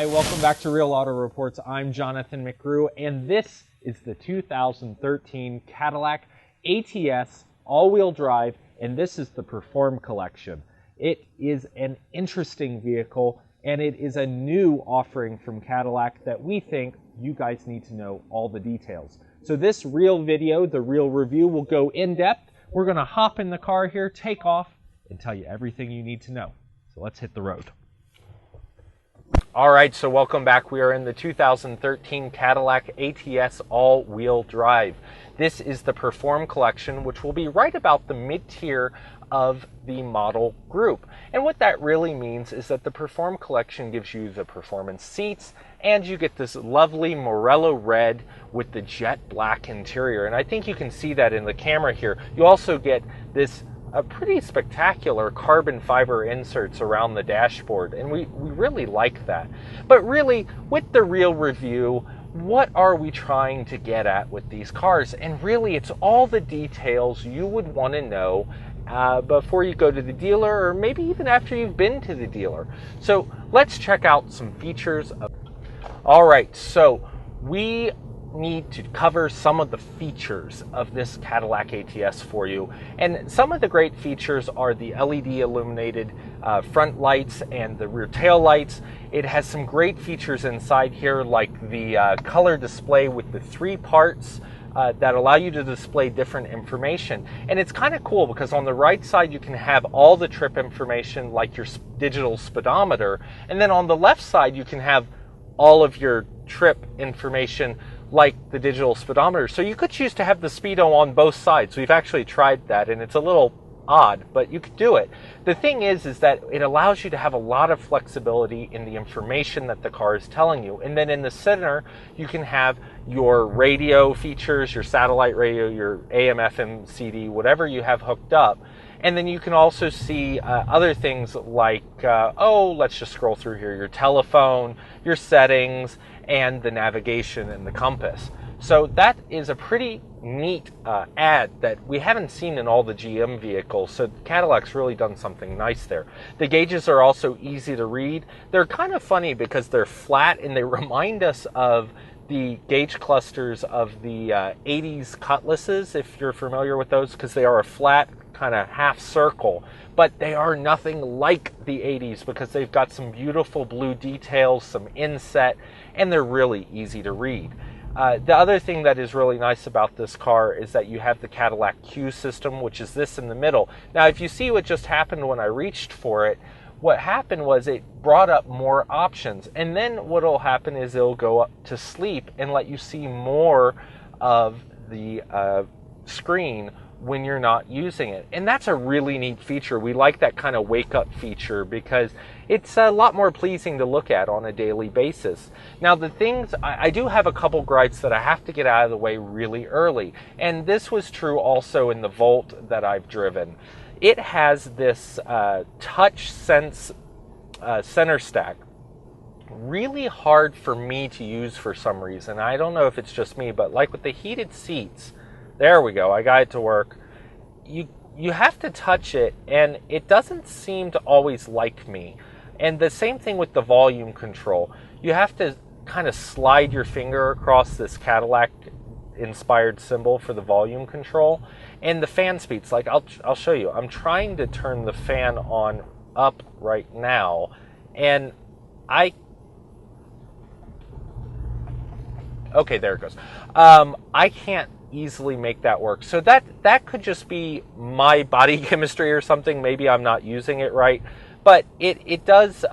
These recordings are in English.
Hi, welcome back to Real Auto Reports. I'm Jonathan McGrew, and this is the 2013 Cadillac ATS all-wheel drive, and this is the Perform Collection. It is an interesting vehicle, and it is a new offering from Cadillac that we think you guys need to know all the details. So this real video, the real review, will go in-depth. We're going to hop in the car here, take off, and tell you everything you need to know. So let's hit the road. All right, so welcome back. We are in the 2013 Cadillac ATS all-wheel drive. This is the Perform Collection, which will be right about the mid-tier of the model group. And what that really means is that the Perform Collection gives you the performance seats, and you get this lovely Morello red with the jet black interior. And I think you can see that in the camera here. You also get this pretty spectacular carbon fiber inserts around the dashboard, and we really like that. But really, with the real review, what are we trying to get at with these cars? And really, it's all the details you would want to know before you go to the dealer, or maybe even after you've been to the dealer. So let's check out some features. All right, so we need to cover some of the features of this Cadillac ATS for you. And some of the great features are the LED illuminated front lights and the rear tail lights. It has some great features inside here, like the color display with the 3 parts that allow you to display different information. And it's kind of cool because on the right side you can have all the trip information, like your digital speedometer, and then on the left side you can have all of your trip information, like the digital speedometer. So you could choose to have the speedo on both sides. We've actually tried that, and it's a little odd, but you could do it. The thing is that it allows you to have a lot of flexibility in the information that the car is telling you. And then in the center, you can have your radio features, your satellite radio, your AM, FM, CD, whatever you have hooked up. And then you can also see other things like, let's just scroll through here, your telephone, your settings, and the navigation and the compass. So that is a pretty neat add that we haven't seen in all the GM vehicles. So Cadillac's really done something nice there. The gauges are also easy to read. They're kind of funny because they're flat and they remind us of the gauge clusters of the 80s Cutlasses, if you're familiar with those, because they are a flat kind of half circle, but they are nothing like the 80s because they've got some beautiful blue details, some inset, and they're really easy to read. The other thing that is really nice about this car is that you have the Cadillac CUE system, which is this in the middle. Now, if you see what just happened when I reached for it, what happened was it brought up more options. And then what will happen is it'll go up to sleep and let you see more of the screen when you're not using it. And that's a really neat feature. We like that kind of wake up feature because it's a lot more pleasing to look at on a daily basis. Now the things, I do have a couple gripes that I have to get out of the way really early. And this was true also in the Volt that I've driven. It has this touch sense center stack. Really hard for me to use for some reason. I don't know if it's just me, but like with the heated seats, there we go, I got it to work. You have to touch it, and it doesn't seem to always like me. And the same thing with the volume control. You have to kind of slide your finger across this Cadillac-inspired symbol for the volume control. And the fan speeds, like I'll show you. I'm trying to turn the fan on up right now, and okay, there it goes. I can't easily make that work. So that could just be my body chemistry or something. Maybe I'm not using it right, but it does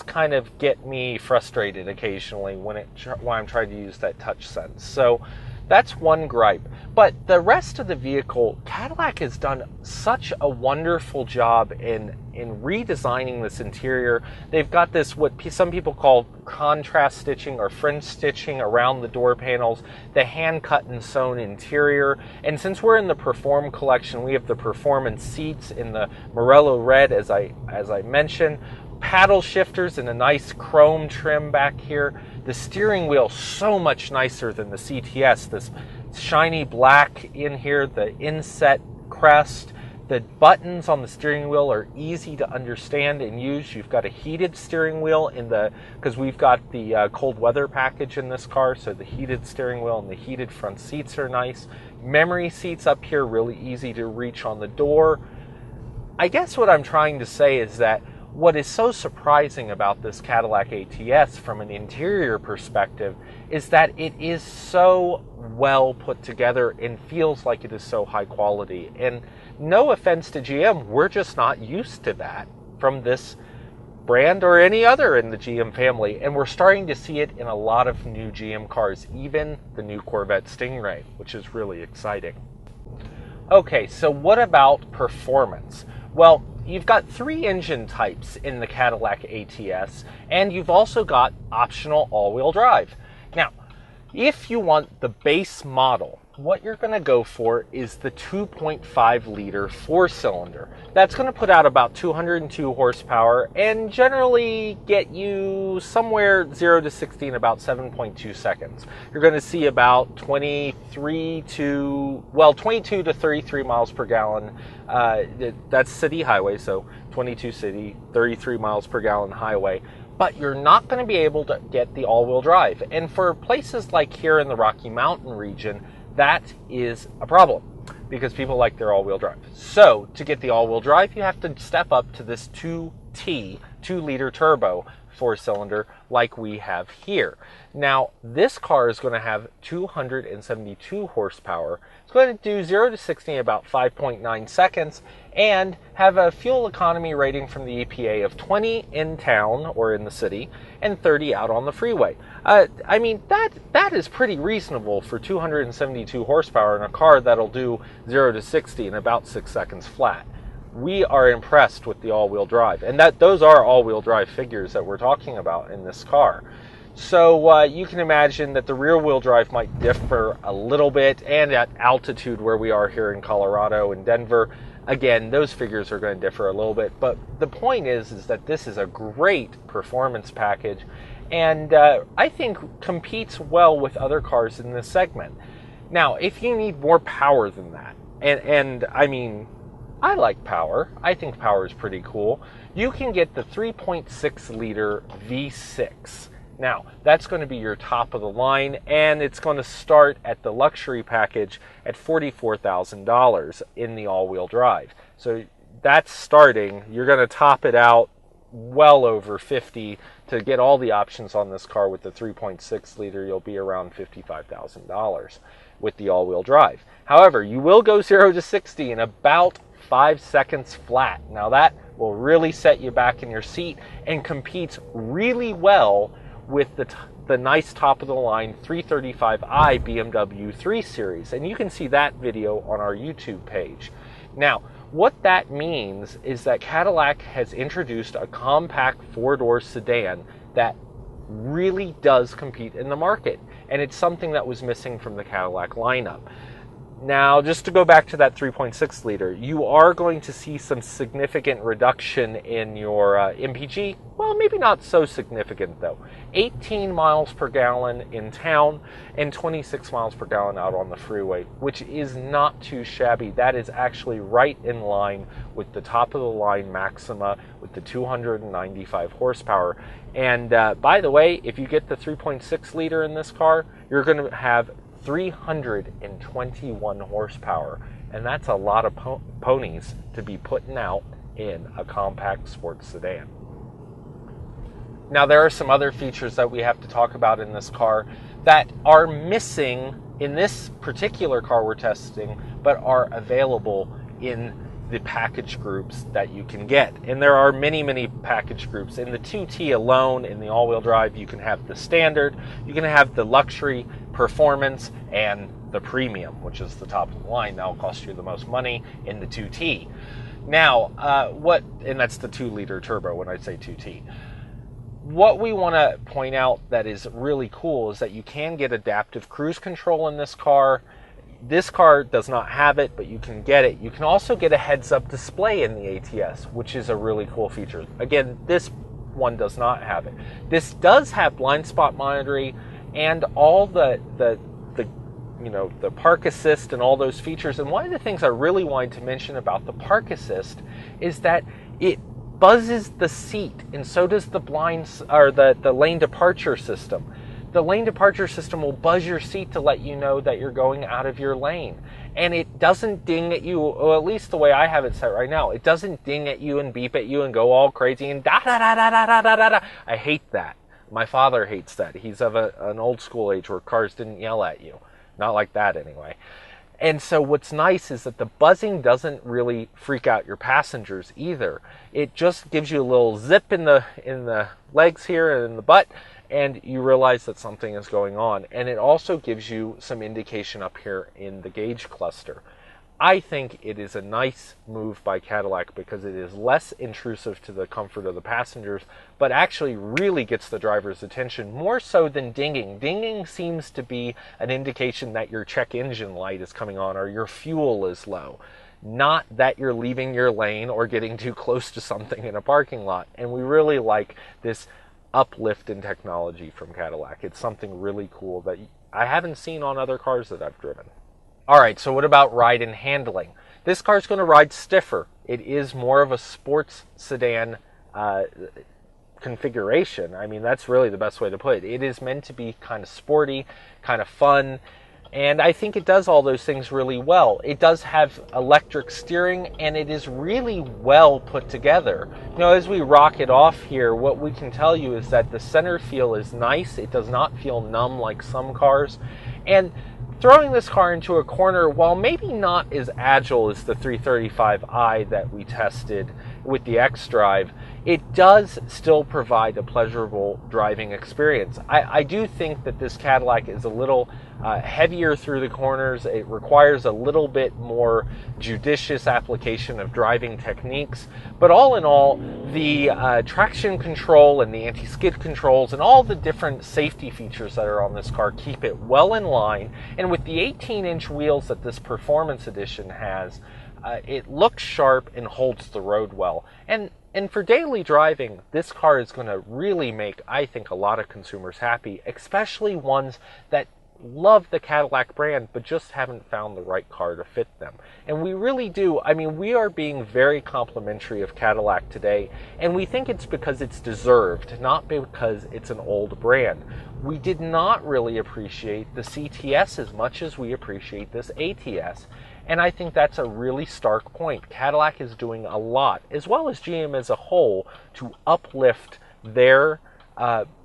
kind of get me frustrated occasionally when I'm trying to use that touch sense. So that's one gripe. But the rest of the vehicle, Cadillac has done such a wonderful job in redesigning this interior. They've got this, what some people call contrast stitching or French stitching around the door panels, the hand cut and sewn interior. And since we're in the Perform Collection, we have the performance seats in the Morello red, as I mentioned. Paddle shifters in a nice chrome trim back here. The steering wheel so much nicer than the CTS. This shiny black in here, the inset crest, The buttons on the steering wheel are easy to understand and use. You've got a heated steering wheel because we've got the cold weather package in this car, so the heated steering wheel and the heated front seats are nice. Memory seats up here, really easy to reach on the door. I guess what I'm trying to say is that what is so surprising about this Cadillac ATS from an interior perspective is that it is so well put together and feels like it is so high quality. And no offense to GM, we're just not used to that from this brand or any other in the GM family. And we're starting to see it in a lot of new GM cars, even the new Corvette Stingray, which is really exciting. Okay, so what about performance? Well, you've got 3 engine types in the Cadillac ATS, and you've also got optional all-wheel drive. Now, if you want the base model, what you're going to go for is the 2.5 liter 4-cylinder. That's going to put out about 202 horsepower and generally get you somewhere 0 to 60 in about 7.2 seconds. You're going to see about 22 to 33 miles per gallon. That's city highway, so 22 city, 33 miles per gallon highway. But you're not going to be able to get the all-wheel drive. And for places like here in the Rocky Mountain region, that is a problem because people like their all-wheel drive. So to get the all-wheel drive, you have to step up to this 2-liter turbo 4-cylinder like we have here. Now, this car is going to have 272 horsepower. It's going to do 0 to 60 in about 5.9 seconds and have a fuel economy rating from the EPA of 20 in town or in the city and 30 out on the freeway. I mean, that is pretty reasonable for 272 horsepower in a car that'll do 0 to 60 in about 6 seconds flat. We are impressed with the all-wheel drive, and those are all-wheel drive figures that we're talking about in this car. So you can imagine that the rear-wheel drive might differ a little bit, and at altitude where we are here in Colorado and Denver, again, those figures are going to differ a little bit. But the point is that this is a great performance package, and I think competes well with other cars in this segment. Now, if you need more power than that, and I mean, I like power. I think power is pretty cool. You can get the 3.6 liter V6. Now, that's going to be your top of the line, and it's going to start at the luxury package at $44,000 in the all-wheel drive. So that's starting. You're going to top it out well over 50 to get all the options on this car. With the 3.6 liter, you'll be around $55,000 with the all-wheel drive. However, you will go 0 to 60 in about 5 seconds flat. Now that will really set you back in your seat and competes really well with the nice top-of-the-line 335i BMW 3 Series. And you can see that video on our YouTube page. Now, what that means is that Cadillac has introduced a compact 4-door sedan that really does compete in the market. And it's something that was missing from the Cadillac lineup. Now, just to go back to that 3.6 liter, you are going to see some significant reduction in your MPG. Well, maybe not so significant though. 18 miles per gallon in town and 26 miles per gallon out on the freeway, which is not too shabby. That is actually right in line with the top of the line Maxima with the 295 horsepower. And by the way, if you get the 3.6 liter in this car, you're going to have 321 horsepower, and that's a lot of ponies to be putting out in a compact sports sedan. Now, there are some other features that we have to talk about in this car that are missing in this particular car we're testing, but are available in the package groups that you can get. And there are many, many package groups. In the 2T alone, in the all-wheel drive, you can have the standard, you can have the luxury, performance, and the premium, which is the top of the line. That'll cost you the most money in the 2T. Now, and that's the 2-liter turbo when I say 2T. What we want to point out that is really cool is that you can get adaptive cruise control in this car. This car does not have it, but you can get it. You can also get a heads-up display in the ATS, which is a really cool feature. Again, this one does not have it. This does have blind spot monitoring and all the the park assist and all those features. And one of the things I really wanted to mention about the park assist is that it buzzes the seat, and so does the blinds or the lane departure system. The lane departure system will buzz your seat to let you know that you're going out of your lane. And it doesn't ding at you, or at least the way I have it set right now, it doesn't ding at you and beep at you and go all crazy and da da da da da da da da. I hate that. My father hates that. He's of an old school age where cars didn't yell at you. Not like that anyway. And so what's nice is that the buzzing doesn't really freak out your passengers either. It just gives you a little zip in the legs here and in the butt, and you realize that something is going on. And it also gives you some indication up here in the gauge cluster. I think it is a nice move by Cadillac because it is less intrusive to the comfort of the passengers, but actually really gets the driver's attention more so than dinging. Dinging seems to be an indication that your check engine light is coming on or your fuel is low, not that you're leaving your lane or getting too close to something in a parking lot. And we really like this uplift in technology from Cadillac. It's something really cool that I haven't seen on other cars that I've driven. All right, so what about ride and handling? This car is going to ride stiffer. It is more of a sports sedan configuration. I mean, that's really the best way to put it. It is meant to be kind of sporty, kind of fun, and I think it does all those things really well. It does have electric steering, and it is really well put together. As we rock it off here, what we can tell you is that the center feel is nice. It does not feel numb like some cars. And throwing this car into a corner, while maybe not as agile as the 335i that we tested with the X-Drive, it does still provide a pleasurable driving experience. I do think that this Cadillac is a little heavier through the corners. It requires a little bit more judicious application of driving techniques. But all in all, the traction control and the anti-skid controls and all the different safety features that are on this car keep it well in line. And with the 18-inch wheels that this Performance Edition has, it looks sharp and holds the road well. And for daily driving, this car is going to really make, I think, a lot of consumers happy, especially ones that love the Cadillac brand but just haven't found the right car to fit them. And we really do. I mean, we are being very complimentary of Cadillac today, and we think it's because it's deserved, not because it's an old brand. We did not really appreciate the CTS as much as we appreciate this ATS. And I think that's a really stark point. Cadillac is doing a lot, as well as GM as a whole, to uplift their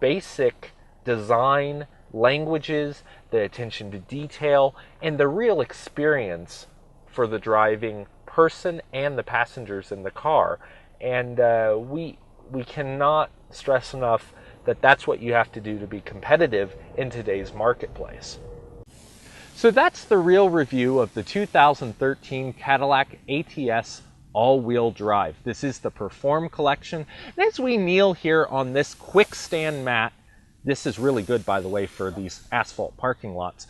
basic design, languages, the attention to detail, and the real experience for the driving person and the passengers in the car. And we cannot stress enough that that's what you have to do to be competitive in today's marketplace. So that's the real review of the 2013 Cadillac ATS all-wheel drive. This is the Perform collection. And as we kneel here on this quick stand mat, this is really good, by the way, for these asphalt parking lots.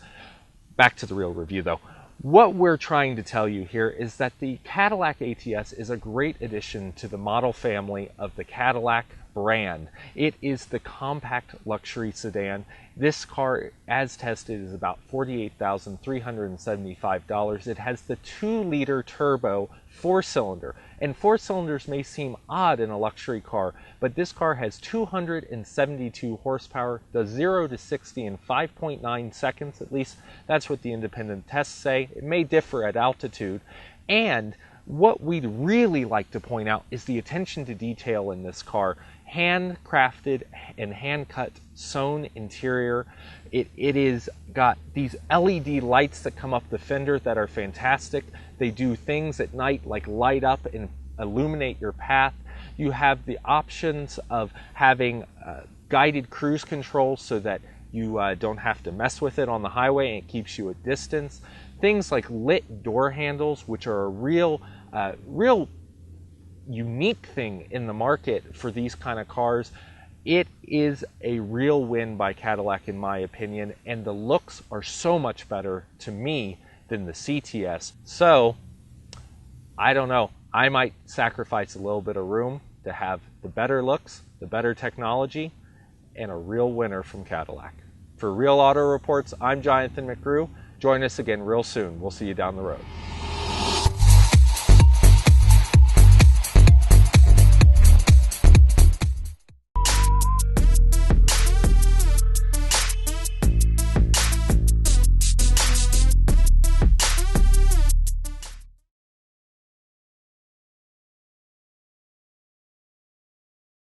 Back to the real review, though. What we're trying to tell you here is that the Cadillac ATS is a great addition to the model family of the Cadillac brand. It is the compact luxury sedan. This car, as tested, is about $48,375. It has the 2-liter turbo 4-cylinder. And 4 cylinders may seem odd in a luxury car, but this car has 272 horsepower, does 0 to 60 in 5.9 seconds. At least that's what the independent tests say. It may differ at altitude. And what we'd really like to point out is the attention to detail in this car. Handcrafted and hand-cut sewn interior. It is got these LED lights that come up the fender that are fantastic. They do things at night like light up and illuminate your path. You have the options of having guided cruise control so that you don't have to mess with it on the highway, and it keeps you at distance. Things like lit door handles, which are a real unique thing in the market for these kind of cars. It is a real win by Cadillac, in my opinion, and the looks are so much better to me than the CTS. So, I don't know. I might sacrifice a little bit of room to have the better looks, the better technology, and a real winner from Cadillac. For Real Auto Reports, I'm Jonathan McGrew. Join us again real soon. We'll see you down the road.